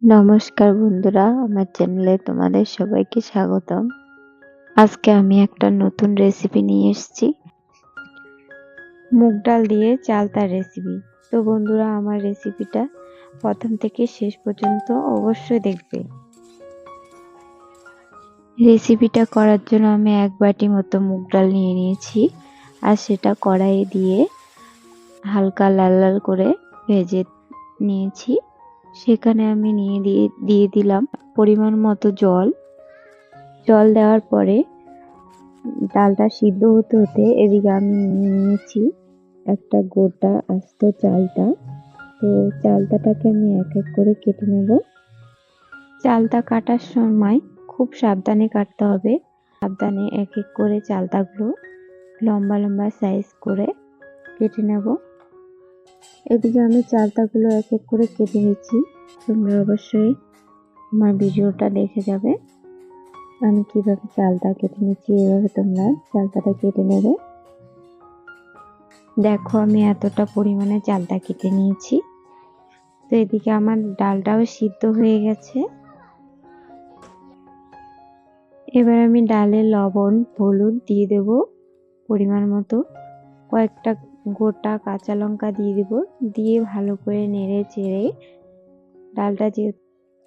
নমস্কার বন্ধুরা, আমার চ্যানেলে তোমাদের সবাইকে স্বাগতম। আজকে আমি একটা নতুন রেসিপি নিয়ে এসেছি, মুগ ডাল দিয়ে চালতার রেসিপি। তো বন্ধুরা, আমার রেসিপিটা প্রথম থেকে শেষ পর্যন্ত অবশ্যই দেখবে। রেসিপিটা করার জন্য আমি 1 বাটি মতো মুগ ডাল নিয়ে নিয়েছি, আর সেটা কড়াইয়ে দিয়ে হালকা লাল লাল করে ভেজে নিয়েছি। সেখানে আমি দিয়ে দিলাম পরিমাণ মতো জল। দেওয়ার পরে ডালটা সিদ্ধ হতে হতে এদিকে আমি নিয়েছি একটা গোটা আস্ত চালতা। তো চালতাটাকে আমি এক এক করে কেটে নেব। চালতা কাটার সময় খুব সাবধানে কাটতে হবে। সাবধানে এক এক করে চালতাগুলো লম্বা লম্বা সাইজ করে কেটে নেব। এদিকে আমি চালতাগুলো এক এক করে কেটে নিচ্ছি। তোমরা অবশ্যই আমার ভিডিওটা দেখে যাবে আমি কিভাবে চালতা কেটে নিচ্ছি। এভাবে তোমরা চালতাটা কেটে নেবে। দেখো, আমি এতটা পরিমাণে চালতা কেটে নিয়েছি। তো এদিকে আমার ডালটাও সিদ্ধ হয়ে গেছে। এবার আমি ডালে লবণ হলুদ দিয়ে দেব পরিমাণ মতো। কয়েকটা গোটা কাঁচা লঙ্কা দিয়ে দেব। দিয়ে ভালো করে নেড়ে চেড়ে ডালটা যে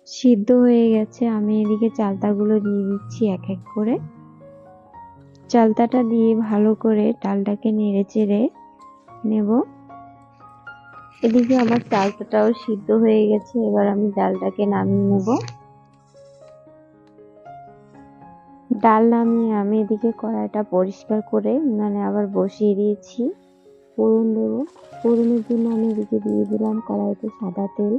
সিদ্ধ হয়ে গেছে, আমি এদিকে চালতাগুলো দিয়ে দিচ্ছি এক এক করে। চালতাটা দিয়ে ভালো করে ডালটাকে নেড়ে চেড়ে নেব। এদিকে আমার চালতাটাও সিদ্ধ হয়ে গেছে। এবার আমি ডালটাকে নামিয়ে নেব। ডাল নামিয়ে আমি এদিকে কড়াইটা পরিষ্কার করে আবার বসিয়ে দিয়েছি। ফোড়ন দেবো। ফোড়নের জন্য আমি এদিকে দিয়ে দিলাম কড়াইতে সাদা তেল,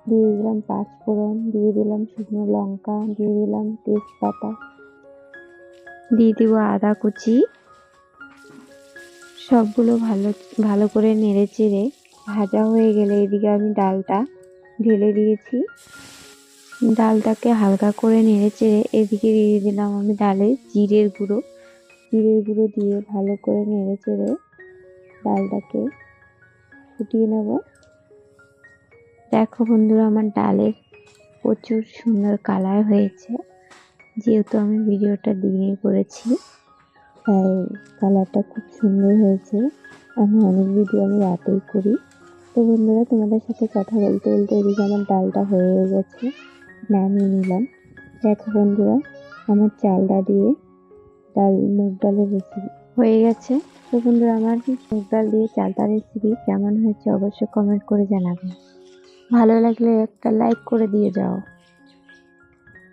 দিয়ে দিলাম 5 ফোড়ন, দিয়ে দিলাম শুকনো লঙ্কা, দিয়ে দিলাম তেজপাতা, দিয়ে দিব আদা কুচি। সবগুলো ভালো করে নেড়ে চেড়ে ভাজা হয়ে গেলে এদিকে আমি ডালটা ঢেলে দিয়েছি। ডালটাকে হালকা করে নেড়ে চেড়ে এদিকে দিয়ে দিলাম আমি ডালে জিরের গুঁড়ো দিয়ে ভালো করে নেড়ে চেড়ে ডালটাকে ফুটিয়ে নেব। দেখো বন্ধুরা, আমার ডালের প্রচুর সুন্দর কালার হয়েছে। যেহেতু আমি ভিডিওটা দিনে করেছি তাই কালারটা খুব সুন্দর হয়েছে। অনেক ভিডিও আমি রাতেই করি। তো বন্ধুরা, তোমাদের সাথে কথা বলতে বলতে এদিকে আমার ডালটা হয়ে গেছে, নামিয়ে নিলাম। দেখো বন্ধুরা, আমার চালটা দিয়ে মুগ ডালের রেসিপি হয়ে গেছে। তো বন্ধুরা, আমার মুগ ডাল দিয়ে চালতা রেসিপি কেমন হয়েছে অবশ্যই কমেন্ট করে জানাবেন। ভালো লাগলে একটা লাইক করে দিয়ে যাও।